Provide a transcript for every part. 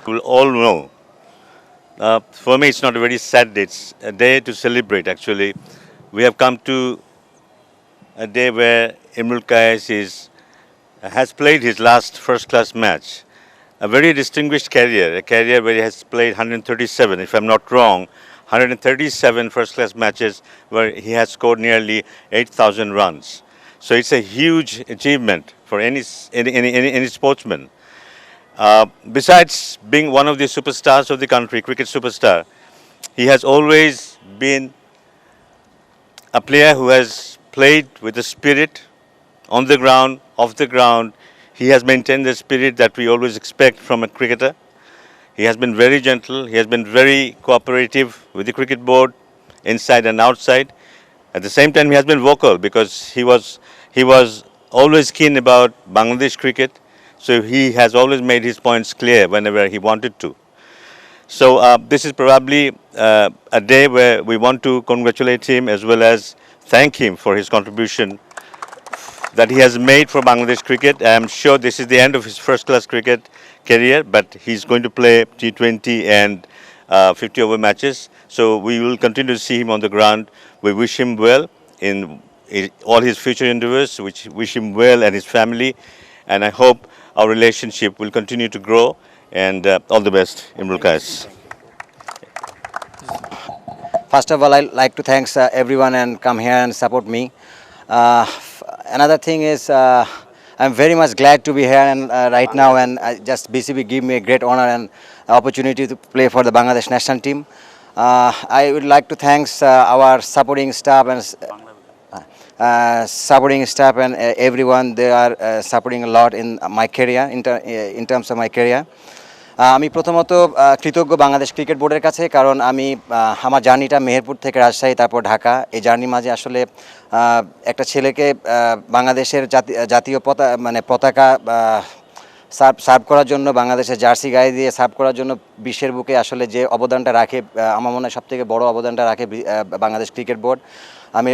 will all know. For me, it's not a very sad day. It's a day to celebrate, actually. We have come to a day where Imrul Qais has played his last first-class match. A very distinguished career, a career where he has played 137, if I'm not wrong, 137 first-class matches where he has scored nearly 8,000 runs. So it's a huge achievement for any sportsman. Besides being one of the superstars of the country, cricket superstar, he has always been a player who has played with a spirit on the ground, off the ground. He has maintained the spirit that we always expect from a cricketer. He has been very gentle. He has been very cooperative with the cricket board, inside and outside. At the same time, he has been vocal because he was always keen about Bangladesh cricket. So he has always made his points clear whenever he wanted to. So this is probably a day where we want to congratulate him as well as thank him for his contribution that he has made for Bangladesh cricket. I am sure this is the end of his first-class cricket career, but he's going to play T20 and 50-over matches. So we will continue to see him on the ground. We wish him well in all his future endeavors. We wish him well and his family. And I hope our relationship will continue to grow. And all the best, Imrul Qais. First of all, I'd like to thank everyone and come here and support me. Another thing is I'm very much glad to be here and right now, and just BCB give me a great honor and opportunity to play for the Bangladesh national team. I would like to thank our supporting staff and everyone. They are supporting a lot in my career, in terms of my career. আমি প্রথমত কৃতজ্ঞ Bangladesh cricket বোর্ডের কাছে, কারণ আমি আমার জার্নিটা মেহেরপুর থেকে রাজশাহী তারপর ঢাকা, এই জার্নির মাঝে আসলে একটা ছেলেকে বাংলাদেশের জাতীয় পতাকা সার্ভ করার জন্য, বাংলাদেশের জার্সি গায়ে দিয়ে সার্ভ করার জন্য বিশ্বের বুকে আসলে যে অবদানটা রাখে, আমার মনে হয় সবথেকে বড় অবদানটা রাখে বাংলাদেশ ক্রিকেট বোর্ড। আমি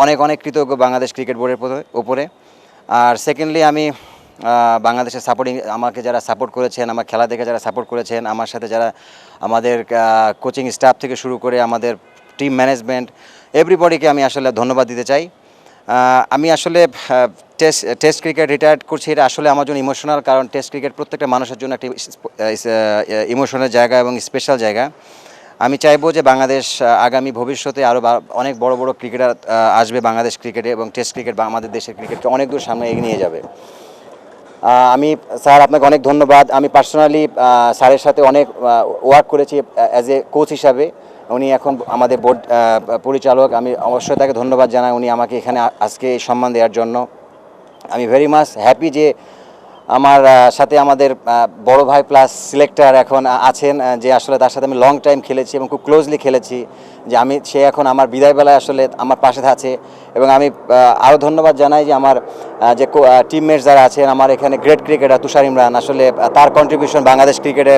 অনেক কৃতজ্ঞ বাংলাদেশ ক্রিকেট বোর্ডের উপরে। আর সেকেন্ডলি আমি বাংলাদেশের আমাকে যারা সাপোর্ট করেছেন, আমার খেলা দেখে যারা সাপোর্ট করেছেন, আমার সাথে যারা আমাদের কোচিং স্টাফ থেকে শুরু করে আমাদের টিম ম্যানেজমেন্ট, এভরিবডিকে আমি আসলে ধন্যবাদ দিতে চাই। আমি আসলে টেস্ট ক্রিকেট রিটায়ার্ড করছি, এটা আসলে আমার জন্য ইমোশনাল, কারণ টেস্ট ক্রিকেট প্রত্যেকটা মানুষের জন্য একটি ইমোশনাল জায়গা এবং স্পেশাল জায়গা। আমি চাইবো যে বাংলাদেশ আগামী ভবিষ্যতে আরও অনেক বড় ক্রিকেটার আসবে বাংলাদেশ ক্রিকেটে, এবং টেস্ট ক্রিকেট বা আমাদের দেশের ক্রিকেটকে অনেক দূর সামনে এগিয়ে নিয়ে যাবে। আমি স্যার আপনাকে অনেক ধন্যবাদ। আমি পার্সোনালি স্যারের সাথে অনেক ওয়ার্ক করেছি অ্যাজ এ কোচ হিসাবে। উনি এখন আমাদের বোর্ড পরিচালক। আমি অবশ্যই তাকে ধন্যবাদ জানাই উনি আমাকে এখানে আজকে এই সম্মান দেওয়ার জন্য। আমি ভেরি মাচ হ্যাপি যে আমার সাথে আমাদের বড় ভাই প্লাস সিলেক্টর এখন আছেন, যে আসলে তার সাথে আমি লং টাইম খেলেছি এবং খুব ক্লোজলি খেলেছি, যে সে এখন আমার বিদায়বেলায় আসলে আমার পাশে আছে। এবং আমি আরও ধন্যবাদ জানাই যে আমার যে টিমমেটস যারা আছেন, আমার এখানে গ্রেট ক্রিকেটার তুষার ইমরান, আসলে তার কন্ট্রিবিউশন বাংলাদেশ ক্রিকেটে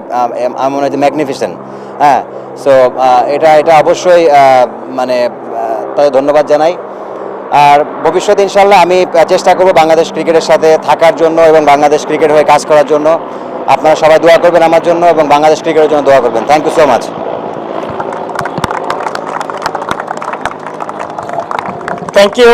আমার মনে হয় যে ম্যাগনিফিসেন্ট। হ্যাঁ, সো এটা অবশ্যই তাদের ধন্যবাদ জানাই। আর ভবিষ্যতে ইনশাল্লাহ আমি চেষ্টা করব বাংলাদেশ ক্রিকেটের সাথে থাকার জন্য এবং বাংলাদেশ ক্রিকেট হয়ে কাজ করার জন্য। আপনারা সবাই দোয়া করবেন আমার জন্য এবং বাংলাদেশ ক্রিকেটের জন্য দোয়া করবেন। Thank you so much. Thank you.